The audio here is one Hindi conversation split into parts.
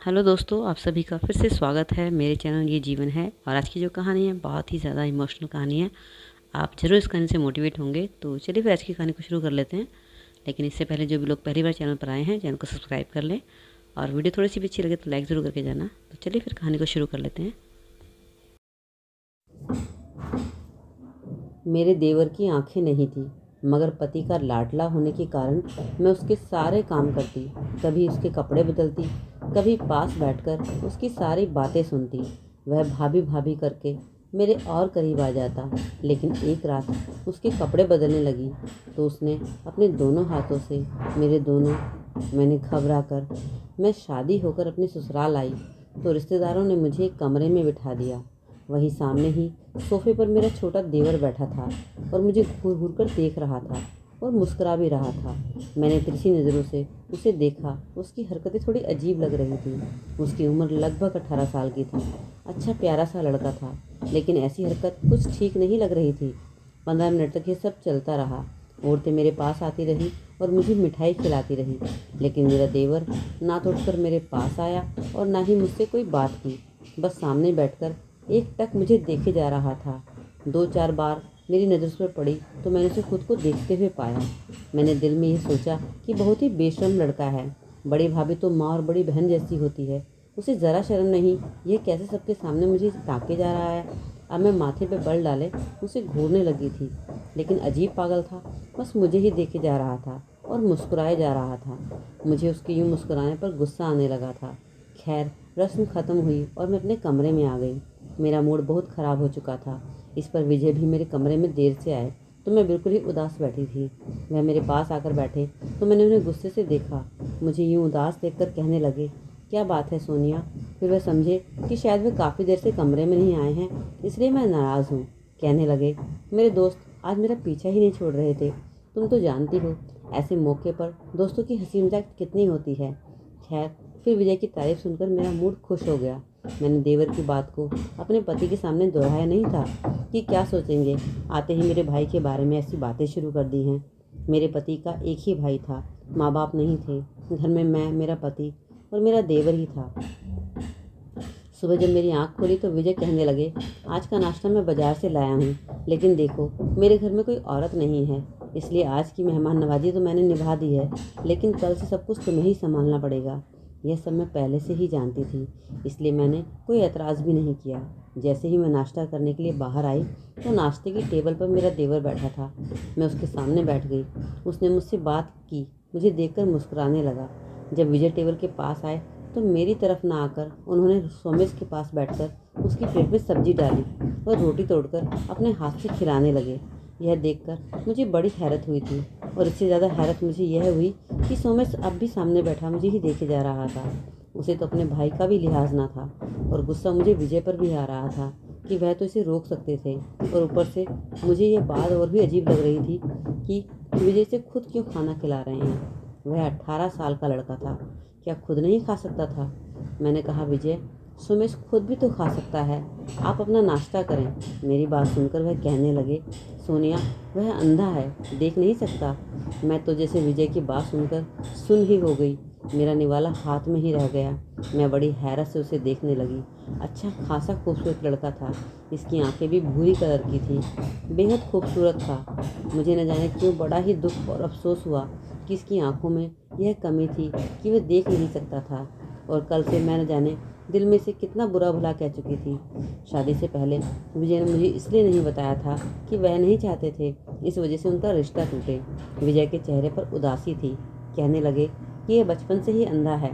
हेलो दोस्तों, आप सभी का फिर से स्वागत है मेरे चैनल ये जीवन है। और आज की जो कहानी है बहुत ही ज़्यादा इमोशनल कहानी है। आप ज़रूर इस कहानी से मोटिवेट होंगे। तो चलिए फिर आज की कहानी को शुरू कर लेते हैं। लेकिन इससे पहले जो भी लोग पहली बार चैनल पर आए हैं, चैनल को सब्सक्राइब कर लें और वीडियो थोड़ी सी भी अच्छी लगे तो लाइक ज़रूर करके जाना। तो चलिए फिर कहानी को शुरू कर लेते हैं। मेरे देवर की आंखें नहीं थी, मगर पति का लाडला होने के कारण मैं उसके सारे काम करती। कभी उसके कपड़े बदलती, कभी पास बैठकर उसकी सारी बातें सुनती। वह भाभी भाभी करके मेरे और करीब आ जाता। लेकिन एक रात उसके कपड़े बदलने लगी तो उसने अपने दोनों हाथों से मैंने घबरा कर मैं शादी होकर अपने ससुराल आई तो रिश्तेदारों ने मुझे एक कमरे में बिठा दिया। वहीं सामने ही सोफे पर मेरा छोटा देवर बैठा था और मुझे घूर घूर कर देख रहा था और मुस्कुरा भी रहा था। मैंने तिरछी नज़रों से उसे देखा। उसकी हरकतें थोड़ी अजीब लग रही थी। उसकी उम्र लगभग 18 साल की थी। अच्छा प्यारा सा लड़का था, लेकिन ऐसी हरकत कुछ ठीक नहीं लग रही थी। 15 मिनट तक ये सब चलता रहा। औरतें मेरे पास आती रही और मुझे मिठाई खिलाती रही, लेकिन मेरा देवर ना तो उठकर मेरे पास आया और ना ही मुझसे कोई बात की। बस सामने बैठकर एकटक मुझे देखे जा रहा था। 2-4 बार मेरी नज़र उस पर पड़ी तो मैंने उसे खुद को देखते हुए पाया। मैंने दिल में यह सोचा कि बहुत ही बेशर्म लड़का है। बड़ी भाभी तो माँ और बड़ी बहन जैसी होती है, उसे ज़रा शर्म नहीं। ये कैसे सबके सामने मुझे ताके जा रहा है। अब मैं माथे पे बल डाले उसे घूरने लगी थी, लेकिन अजीब पागल था। बस मुझे ही देखे जा रहा था और मुस्कुराए जा रहा था। मुझे उसके यूँ मुस्कुराने पर गुस्सा आने लगा था। खैर, रस्म ख़त्म हुई और मैं अपने कमरे में आ गई। मेरा मूड बहुत ख़राब हो चुका था। इस पर विजय भी मेरे कमरे में देर से आए तो मैं बिल्कुल ही उदास बैठी थी। वह मेरे पास आकर बैठे तो मैंने उन्हें गुस्से से देखा। मुझे यूँ उदास देखकर कहने लगे, क्या बात है सोनिया। फिर वह समझे कि शायद वे काफ़ी देर से कमरे में नहीं आए हैं, इसलिए मैं नाराज़ हूँ। कहने लगे, मेरे दोस्त आज मेरा पीछा ही नहीं छोड़ रहे थे। तुम तो जानती हो ऐसे मौके पर दोस्तों की हंसी मजाक कितनी होती है। खैर, फिर विजय की तारीफ सुनकर मेरा मूड खुश हो गया। मैंने देवर की बात को अपने पति के सामने दोहराया नहीं था कि क्या सोचेंगे। आते ही मेरे भाई के बारे में ऐसी बातें शुरू कर दी हैं। मेरे पति का एक ही भाई था, माँ बाप नहीं थे। घर में मैं, मेरा पति और मेरा देवर ही था। सुबह जब मेरी आंख खोली तो विजय कहने लगे, आज का नाश्ता मैं बाजार से लाया हूँ, लेकिन देखो मेरे घर में कोई औरत नहीं है, इसलिए आज की मेहमान नवाजी तो मैंने निभा दी है, लेकिन कल से सब कुछ तुम्हें ही संभालना पड़ेगा। यह सब मैं पहले से ही जानती थी, इसलिए मैंने कोई एतराज़ भी नहीं किया। जैसे ही मैं नाश्ता करने के लिए बाहर आई तो नाश्ते की टेबल पर मेरा देवर बैठा था। मैं उसके सामने बैठ गई। उसने मुझसे बात की, मुझे देखकर मुस्कुराने लगा। जब विजय टेबल के पास आए तो मेरी तरफ ना आकर उन्होंने सोमेश के पास बैठकर उसकी प्लेट में सब्जी डाली और रोटी तोड़कर अपने हाथ से खिलाने लगे। यह देखकर मुझे बड़ी हैरत हुई थी और इससे ज़्यादा हैरत मुझे यह हुई कि सोमेश अब भी सामने बैठा मुझे ही देखे जा रहा था। उसे तो अपने भाई का भी लिहाज ना था और गुस्सा मुझे विजय पर भी आ रहा था कि वह तो इसे रोक सकते थे। और ऊपर से मुझे यह बात और भी अजीब लग रही थी कि विजय से खुद क्यों खाना खिला रहे हैं। वह 18 साल का लड़का था, क्या खुद नहीं खा सकता था। मैंने कहा, विजय सुमेश खुद भी तो खा सकता है, आप अपना नाश्ता करें। मेरी बात सुनकर वह कहने लगे, सोनिया वह अंधा है, देख नहीं सकता। मैं तो जैसे विजय की बात सुनकर सुन ही हो गई। मेरा निवाला हाथ में ही रह गया। मैं बड़ी हैरत से उसे देखने लगी। अच्छा खासा खूबसूरत लड़का था। इसकी आंखें भी भूरी कलर की थी, बेहद खूबसूरत था। मुझे न जाने क्यों बड़ा ही दुख और अफसोस हुआ कि इसकी आंखों में यह कमी थी कि वह देख नहीं सकता था। और कल से मैं न जाने दिल में से कितना बुरा भला कह चुकी थी। शादी से पहले विजय ने मुझे इसलिए नहीं बताया था कि वह नहीं चाहते थे इस वजह से उनका रिश्ता टूटे। विजय के चेहरे पर उदासी थी। कहने लगे कि यह बचपन से ही अंधा है,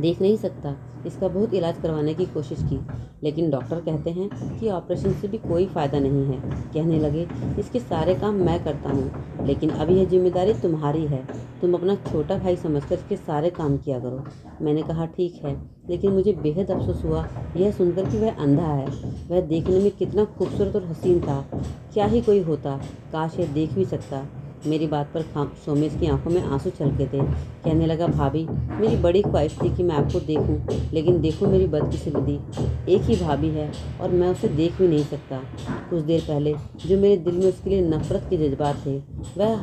देख नहीं सकता। इसका बहुत इलाज करवाने की कोशिश की, लेकिन डॉक्टर कहते हैं कि ऑपरेशन से भी कोई फ़ायदा नहीं है। कहने लगे, इसके सारे काम मैं करता हूँ, लेकिन अब यह जिम्मेदारी तुम्हारी है। तुम अपना छोटा भाई समझकर इसके सारे काम किया करो। मैंने कहा, ठीक है, लेकिन मुझे बेहद अफसोस हुआ यह सुनकर कि वह अंधा है। वह देखने में कितना खूबसूरत और हसीन था। क्या ही कोई होता, काश यह देख भी सकता। मेरी बात पर सोमेश की आंखों में आंसू छलके थे। कहने लगा, भाभी मेरी बड़ी ख्वाहिश थी कि मैं आपको देखूं, लेकिन देखो मेरी बदकिस्मती, एक ही भाभी है और मैं उसे देख भी नहीं सकता। कुछ देर पहले जो मेरे दिल में उसके लिए नफरत के जज्बात थे वह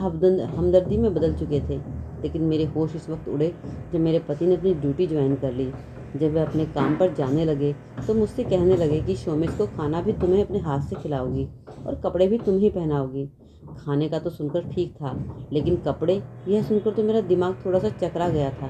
हमदर्दी में बदल चुके थे। लेकिन मेरे होश इस वक्त उड़े जब मेरे पति ने अपनी ड्यूटी ज्वाइन कर ली। जब वे अपने काम पर जाने लगे तो मुझसे कहने लगे कि शोमिस को खाना भी तुम्हें अपने हाथ से खिलाओगी और कपड़े भी तुम ही पहनाओगी। खाने का तो सुनकर ठीक था, लेकिन कपड़े, यह सुनकर तो मेरा दिमाग थोड़ा सा चकरा गया था।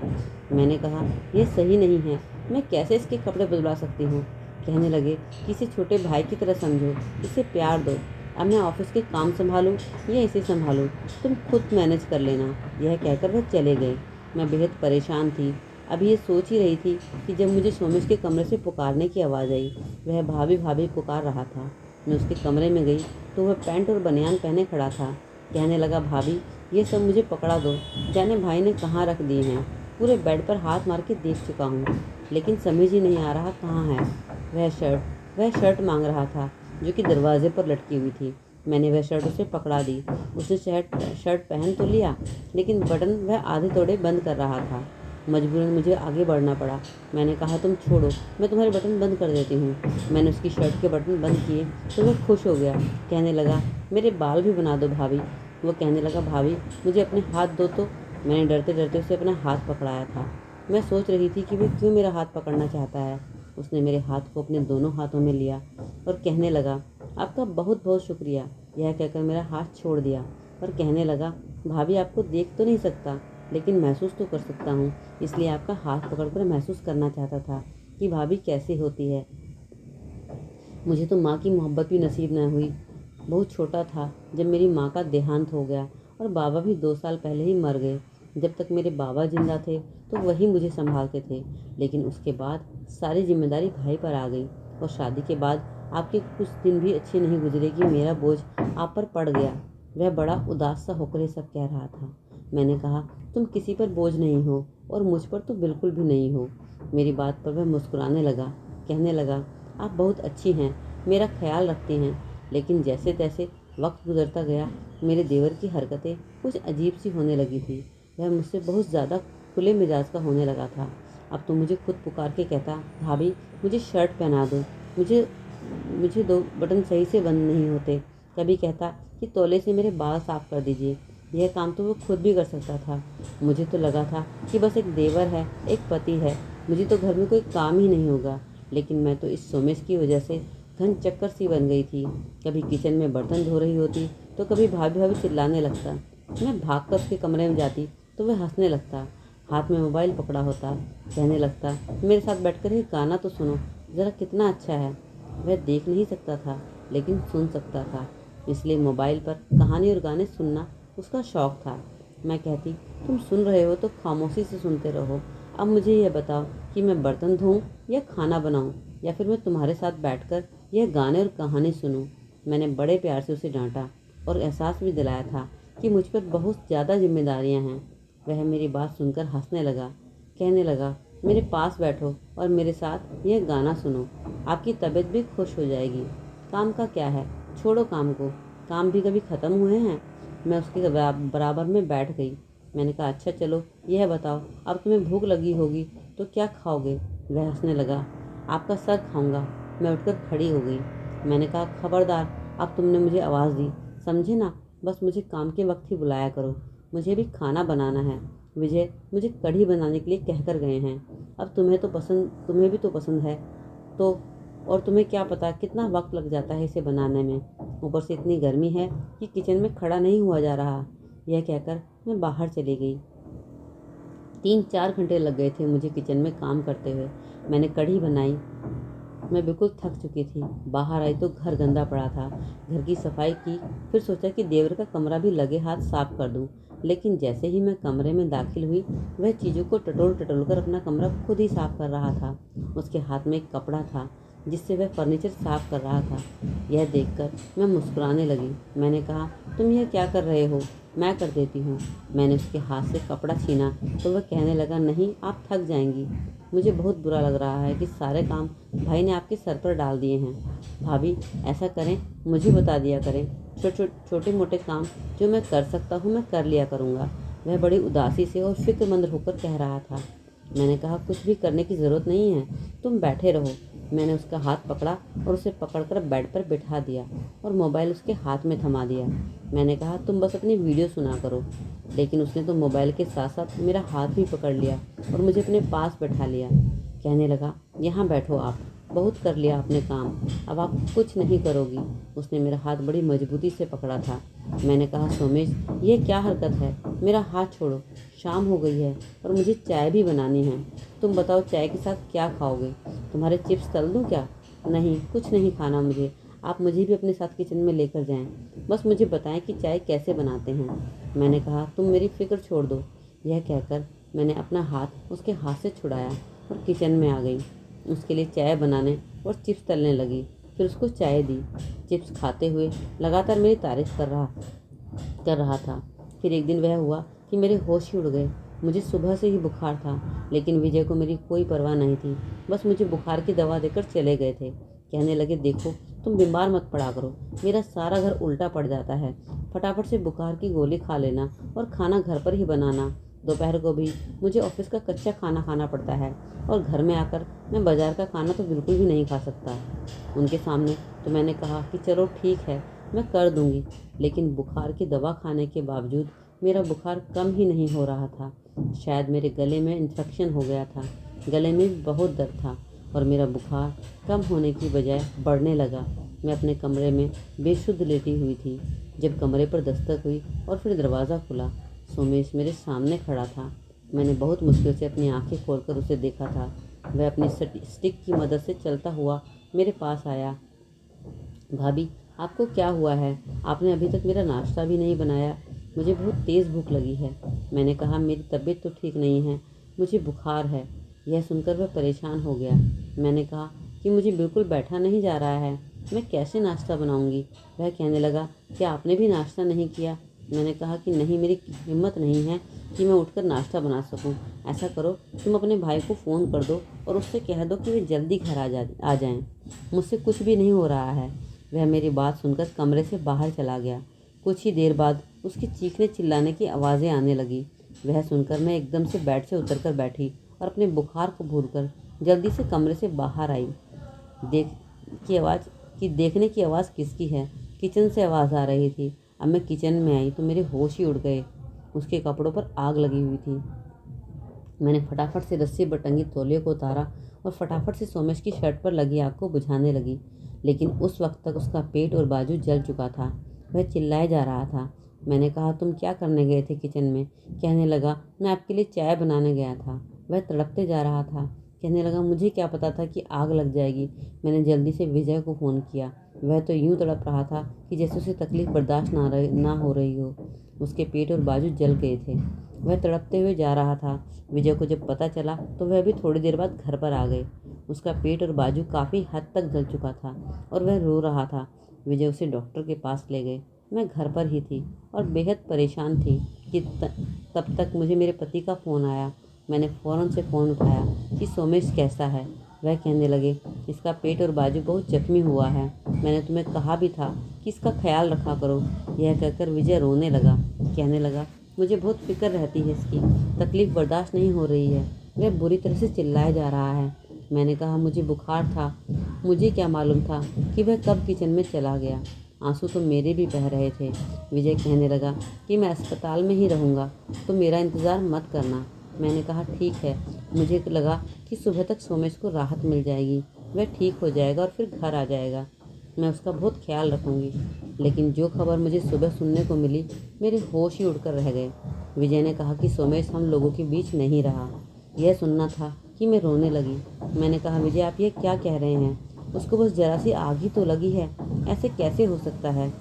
मैंने कहा, यह सही नहीं है, मैं कैसे इसके कपड़े बदलवा सकती हूँ। कहने लगे कि इसे छोटे भाई की तरह समझो, इसे प्यार दो। अब मैं ऑफिस के काम संभालूं या इसे संभालूं, तुम खुद मैनेज कर लेना। यह कहकर वह चले गए। मैं बेहद परेशान थी। अभी ये सोच ही रही थी कि जब मुझे शोमिस के कमरे से पुकारने की आवाज़ आई। वह भाभी भाभी पुकार रहा था। मैं उसके कमरे में गई तो वह पैंट और बनियान पहने खड़ा था। कहने लगा, भाभी ये सब मुझे पकड़ा दो, जाने भाई ने कहाँ रख दिए हैं। पूरे बेड पर हाथ मार के देख चुका हूँ, लेकिन समझ ही नहीं आ रहा कहाँ है। वह शर्ट मांग रहा था जो कि दरवाजे पर लटकी हुई थी। मैंने वह शर्ट उसे पकड़ा दी। उसने शर्ट पहन तो लिया, लेकिन बटन वह आधे तोड़े बंद कर रहा था। मजबूरन मुझे आगे बढ़ना पड़ा। मैंने कहा, तुम छोड़ो, मैं तुम्हारे बटन बंद कर देती हूँ। मैंने उसकी शर्ट के बटन बंद किए तो वह खुश हो गया। कहने लगा, मेरे बाल भी बना दो भाभी। वो कहने लगा, भाभी मुझे अपने हाथ दो तो। मैंने डरते डरते उसे अपना हाथ पकड़ाया था। मैं सोच रही थी कि वह क्यों मेरा हाथ पकड़ना चाहता है। उसने मेरे हाथ को अपने दोनों हाथों में लिया और कहने लगा, आपका बहुत बहुत शुक्रिया। यह कहकर मेरा हाथ छोड़ दिया और कहने लगा, भाभी आपको देख तो नहीं सकता, लेकिन महसूस तो कर सकता हूँ, इसलिए आपका हाथ पकड़कर महसूस करना चाहता था कि भाभी कैसी होती है। मुझे तो माँ की मोहब्बत भी नसीब न हुई। बहुत छोटा था जब मेरी माँ का देहांत हो गया और बाबा भी 2 साल पहले ही मर गए। जब तक मेरे बाबा जिंदा थे तो वही मुझे संभालते थे, लेकिन उसके बाद सारी जिम्मेदारी भाई पर आ गई और शादी के बाद आपके कुछ दिन भी अच्छे नहीं गुजरे कि मेरा बोझ आप पर पड़ गया। वह बड़ा उदास सा होकर ये सब कह रहा था। मैंने कहा, तुम किसी पर बोझ नहीं हो और मुझ पर तो बिल्कुल भी नहीं हो। मेरी बात पर वह मुस्कुराने लगा। कहने लगा, आप बहुत अच्छी हैं, मेरा ख्याल रखती हैं, लेकिन जैसे तैसे वक्त गुजरता गया मेरे देवर की हरकतें कुछ अजीब सी होने लगी थी। वह मुझसे बहुत ज़्यादा खुले मिजाज का होने लगा था। अब तो मुझे खुद पुकार के कहता, भाभी मुझे शर्ट पहना दो, मुझे मुझे 2 बटन सही से बंद नहीं होते। कभी कहता कि तौले से मेरे बाल साफ कर दीजिए। यह काम तो वो खुद भी कर सकता था। मुझे तो लगा था कि बस एक देवर है, एक पति है, मुझे तो घर में कोई काम ही नहीं होगा। लेकिन मैं तो इस सोमेश की वजह से घन चक्कर सी बन गई थी। कभी किचन में बर्तन धो रही होती तो कभी भाभी भाभी चिल्लाने लगता। मैं भागकर उसके कमरे में जाती तो वह हंसने लगता, हाथ में मोबाइल पकड़ा होता। कहने लगता, मेरे साथ बैठकर ही गाना तो सुनो, ज़रा कितना अच्छा है। वह देख नहीं सकता था, लेकिन सुन सकता था, इसलिए मोबाइल पर कहानी और गाने सुनना उसका शौक़ था। मैं कहती, तुम सुन रहे हो तो खामोशी से सुनते रहो। अब मुझे यह बताओ कि मैं बर्तन धोऊं या खाना बनाऊं, या फिर मैं तुम्हारे साथ बैठकर यह गाने और कहानी सुनूं। मैंने बड़े प्यार से उसे डांटा और एहसास भी दिलाया था कि मुझ पर बहुत ज़्यादा जिम्मेदारियां हैं। वह मेरी बात सुनकर हंसने लगा। कहने लगा, मेरे पास बैठो और मेरे साथ यह गाना सुनो, आपकी तबीयत भी खुश हो जाएगी। काम का क्या है, छोड़ो काम को, काम भी कभी ख़त्म हुए हैं। मैं उसके बराबर में बैठ गई। मैंने कहा, अच्छा चलो यह बताओ, अब तुम्हें भूख लगी होगी तो क्या खाओगे। वह हंसने लगा, आपका सर खाऊंगा। मैं उठकर खड़ी हो गई। मैंने कहा, खबरदार, अब तुमने मुझे आवाज़ दी, समझे ना। बस मुझे काम के वक्त ही बुलाया करो, मुझे भी खाना बनाना है। विजय मुझे कढ़ी बनाने के लिए कहकर गए हैं। अब तुम्हें भी तो पसंद है तो, और तुम्हें क्या पता कितना वक्त लग जाता है इसे बनाने में। ऊपर से इतनी गर्मी है कि किचन में खड़ा नहीं हुआ जा रहा। यह कहकर मैं बाहर चली गई। 3-4 घंटे लग गए थे मुझे किचन में काम करते हुए। मैंने कढ़ी बनाई। मैं बिल्कुल थक चुकी थी। बाहर आई तो घर गंदा पड़ा था। घर की सफाई की, फिर सोचा कि देवर का कमरा भी लगे हाथ साफ कर दूं। लेकिन जैसे ही मैं कमरे में दाखिल हुई, वह चीज़ों को टटोल टटोल कर अपना कमरा खुद ही साफ कर रहा था। उसके हाथ में एक कपड़ा था जिससे वह फर्नीचर साफ कर रहा था। यह देखकर मैं मुस्कुराने लगी। मैंने कहा, तुम यह क्या कर रहे हो, मैं कर देती हूँ। मैंने उसके हाथ से कपड़ा छीना तो वह कहने लगा, नहीं आप थक जाएंगी। मुझे बहुत बुरा लग रहा है कि सारे काम भाई ने आपके सर पर डाल दिए हैं। भाभी ऐसा करें, मुझे बता दिया करें, छोटे मोटे काम जो मैं कर सकता हूँ मैं कर लिया करूँगा। वह बड़ी उदासी से और फिक्रमंद होकर कह रहा था। मैंने कहा, कुछ भी करने की ज़रूरत नहीं है, तुम बैठे रहो। मैंने उसका हाथ पकड़ा और उसे पकड़कर बेड पर बिठा दिया और मोबाइल उसके हाथ में थमा दिया। मैंने कहा, तुम बस अपनी वीडियो सुना करो। लेकिन उसने तो मोबाइल के साथ साथ मेरा हाथ भी पकड़ लिया और मुझे अपने पास बैठा लिया। कहने लगा, यहाँ बैठो आप, बहुत कर लिया आपने काम, अब आप कुछ नहीं करोगी। उसने मेरा हाथ बड़ी मजबूती से पकड़ा था। मैंने कहा, सोमेश, ये क्या हरकत है, मेरा हाथ छोड़ो, शाम हो गई है और मुझे चाय भी बनानी है। तुम बताओ, चाय के साथ क्या खाओगे? तुम्हारे चिप्स तल दूँ क्या? नहीं, कुछ नहीं खाना मुझे। आप मुझे भी अपने साथ किचन में लेकर जाएं। बस मुझे बताएं कि चाय कैसे बनाते हैं। मैंने कहा, तुम मेरी फिक्र छोड़ दो। यह कहकर मैंने अपना हाथ उसके हाथ से छुड़ाया और किचन में आ गई। उसके लिए चाय बनाने और चिप्स तलने लगी। फिर उसको चाय दी। चिप्स खाते हुए लगातार मेरी तारीफ कर रहा था। फिर एक दिन वह हुआ कि मेरे होश ही उड़ गए। मुझे सुबह से ही बुखार था, लेकिन विजय को मेरी कोई परवाह नहीं थी। बस मुझे बुखार की दवा देकर चले गए थे। कहने लगे, देखो, तुम बीमार मत पड़ा करो, मेरा सारा घर उल्टा पड़ जाता है। फटाफट से बुखार की गोली खा लेना और खाना घर पर ही बनाना। दोपहर को भी मुझे ऑफिस का कच्चा खाना खाना पड़ता है और घर में आकर मैं बाजार का खाना तो बिल्कुल भी नहीं खा सकता। उनके सामने तो मैंने कहा कि चलो ठीक है, मैं कर दूंगी। लेकिन बुखार की दवा खाने के बावजूद मेरा बुखार कम ही नहीं हो रहा था। शायद मेरे गले में इन्फेक्शन हो गया था। गले में बहुत दर्द था और मेरा बुखार कम होने की बजाय बढ़ने लगा। मैं अपने कमरे में बेसुध लेटी हुई थी जब कमरे पर दस्तक हुई और फिर दरवाज़ा खुला। सोमेश मेरे सामने खड़ा था। मैंने बहुत मुश्किल से अपनी आंखें खोलकर उसे देखा था। वह अपनी स्टिक की मदद से चलता हुआ मेरे पास आया। भाभी, आपको क्या हुआ है? आपने अभी तक मेरा नाश्ता भी नहीं बनाया। मुझे बहुत तेज़ भूख लगी है। मैंने कहा, मेरी तबीयत तो ठीक नहीं है, मुझे बुखार है। यह सुनकर वह परेशान हो गया। मैंने कहा कि मुझे बिल्कुल बैठा नहीं जा रहा है, मैं कैसे नाश्ता बनाऊंगी? वह कहने लगा, क्या आपने भी नाश्ता नहीं किया? मैंने कहा कि नहीं, मेरी हिम्मत नहीं है कि मैं उठकर नाश्ता बना सकूं। ऐसा करो, तुम अपने भाई को फ़ोन कर दो और उससे कह दो कि वे जल्दी घर आ जाएं। मुझसे कुछ भी नहीं हो रहा है। वह मेरी बात सुनकर कमरे से बाहर चला गया। कुछ ही देर बाद उसकी चीखने चिल्लाने की आवाज़ें आने लगी। वह सुनकर मैं एकदम से बेड से उतरकर बैठी और अपने बुखार को भूलकर जल्दी से कमरे से बाहर आई। देखने की आवाज़ किसकी है? किचन से आवाज़ आ रही थी। अब मैं किचन में आई तो मेरे होश ही उड़ गए। उसके कपड़ों पर आग लगी हुई थी। मैंने फटाफट से रस्सी पर टंगी तौलिए को उतारा और फटाफट से सोमेश की शर्ट पर लगी आग को बुझाने लगी। लेकिन उस वक्त तक उसका पेट और बाजू जल चुका था। वह चिल्लाए जा रहा था। मैंने कहा, तुम क्या करने गए थे किचन में? कहने लगा, मैं आपके लिए चाय बनाने गया था। वह तड़पते जा रहा था। कहने लगा, मुझे क्या पता था कि आग लग जाएगी। मैंने जल्दी से विजय को फ़ोन किया। वह तो यूं तड़प रहा था कि जैसे उसे तकलीफ बर्दाश्त ना हो रही हो। उसके पेट और बाजू जल गए थे। वह तड़पते हुए जा रहा था। विजय को जब पता चला तो वह भी थोड़ी देर बाद घर पर आ गए। उसका पेट और बाजू काफ़ी हद तक जल चुका था और वह रो रहा था। विजय उसे डॉक्टर के पास ले गए। मैं घर पर ही थी और बेहद परेशान थी कि तब तक मुझे मेरे पति का फ़ोन आया। मैंने फ़ौरन से फ़ोन उठाया कि सोमेश कैसा है? वह कहने लगे, इसका पेट और बाजू बहुत जख्मी हुआ है। मैंने तुम्हें कहा भी था कि इसका ख्याल रखा करो। यह कहकर विजय रोने लगा। कहने लगा, मुझे बहुत फिक्र रहती है इसकी, तकलीफ़ बर्दाश्त नहीं हो रही है। वह बुरी तरह से चिल्लाए जा रहा है। मैंने कहा, मुझे बुखार था, मुझे क्या मालूम था कि वह कब किचन में चला गया। आंसू तो मेरे भी बह रहे थे। विजय कहने लगा कि मैं अस्पताल में ही रहूँगा, तो मेरा इंतज़ार मत करना। मैंने कहा, ठीक है। मुझे लगा कि सुबह तक सोमेश को राहत मिल जाएगी, वह ठीक हो जाएगा और फिर घर आ जाएगा। मैं उसका बहुत ख्याल रखूँगी। लेकिन जो खबर मुझे सुबह सुनने को मिली, मेरे होश ही उड़कर रह गए। विजय ने कहा कि सोमेश हम लोगों के बीच नहीं रहा। यह सुनना था कि मैं रोने लगी। मैंने कहा, विजय, आप ये क्या कह रहे हैं? उसको बस जरा सी आग ही तो लगी है, ऐसे कैसे हो सकता है?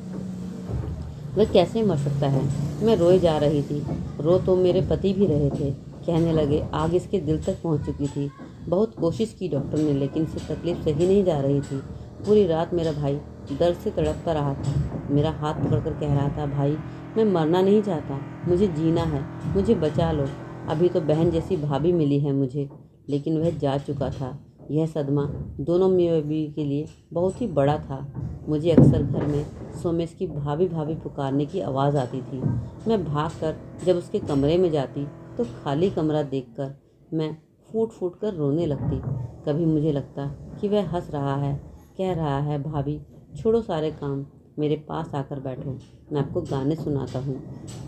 वह कैसे मर सकता है? मैं रोए जा रही थी। रो तो मेरे पति भी रहे थे। कहने लगे, आग इसके दिल तक पहुंच चुकी थी। बहुत कोशिश की डॉक्टर ने, लेकिन इसे तकलीफ सही नहीं जा रही थी। पूरी रात मेरा भाई दर्द से तड़पता रहा था। मेरा हाथ पकड़कर कह रहा था, भाई, मैं मरना नहीं चाहता, मुझे जीना है, मुझे बचा लो। अभी तो बहन जैसी भाभी मिली है मुझे। लेकिन वह जा चुका था। यह सदमा दोनों मियाँ बीवी के लिए बहुत ही बड़ा था। मुझे अक्सर घर में सोमेश की भाभी भाभी पुकारने की आवाज़ आती थी। मैं भागकर जब उसके कमरे में जाती तो खाली कमरा देखकर मैं फूट फूट कर रोने लगती। कभी मुझे लगता कि वह हंस रहा है, कह रहा है, भाभी छोड़ो सारे काम, मेरे पास आकर बैठो, मैं आपको गाने सुनाता हूँ।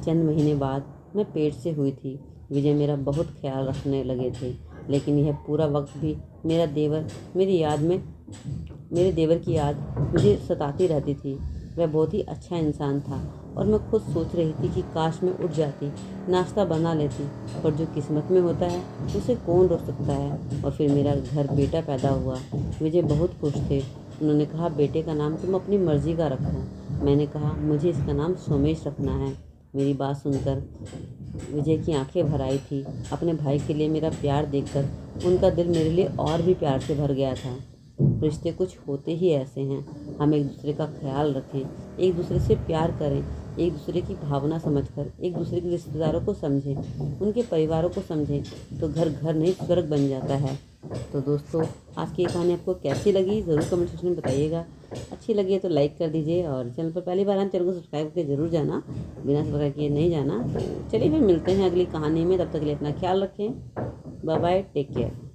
चंद महीने बाद मैं पेट से हुई थी। विजय मेरा बहुत ख्याल रखने लगे थे, लेकिन यह पूरा वक्त भी मेरे देवर की याद मुझे सताती रहती थी। वह बहुत ही अच्छा इंसान था और मैं खुद सोच रही थी कि काश मैं उठ जाती, नाश्ता बना लेती, पर जो किस्मत में होता है उसे कौन रोक सकता है। और फिर मेरा घर बेटा पैदा हुआ। विजय बहुत खुश थे। उन्होंने कहा, बेटे का नाम तुम अपनी मर्जी का रखो। मैंने कहा, मुझे इसका नाम सोमेश रखना है। मेरी बात सुनकर विजय की आंखें भर आई थी। अपने भाई के लिए मेरा प्यार देखकर उनका दिल मेरे लिए और भी प्यार से भर गया था। रिश्ते कुछ होते ही ऐसे हैं। हम एक दूसरे का ख्याल रखें, एक दूसरे से प्यार करें, एक दूसरे की भावना समझकर एक दूसरे के रिश्तेदारों को समझें, उनके परिवारों को समझें, तो घर घर नहीं स्वर्ग बन जाता है। तो दोस्तों, आज की ये कहानी आपको कैसी लगी ज़रूर कमेंट सेक्शन में बताइएगा। अच्छी लगी है तो लाइक कर दीजिए और चैनल पर पहली बार आए चैनल को सब्सक्राइब करके ज़रूर जाना, बिना सब्सक्राइब किए नहीं जाना। तो चलिए फिर मिलते हैं अगली कहानी में, तब तक के लिए अपना ख्याल रखें। Bye bye, take care.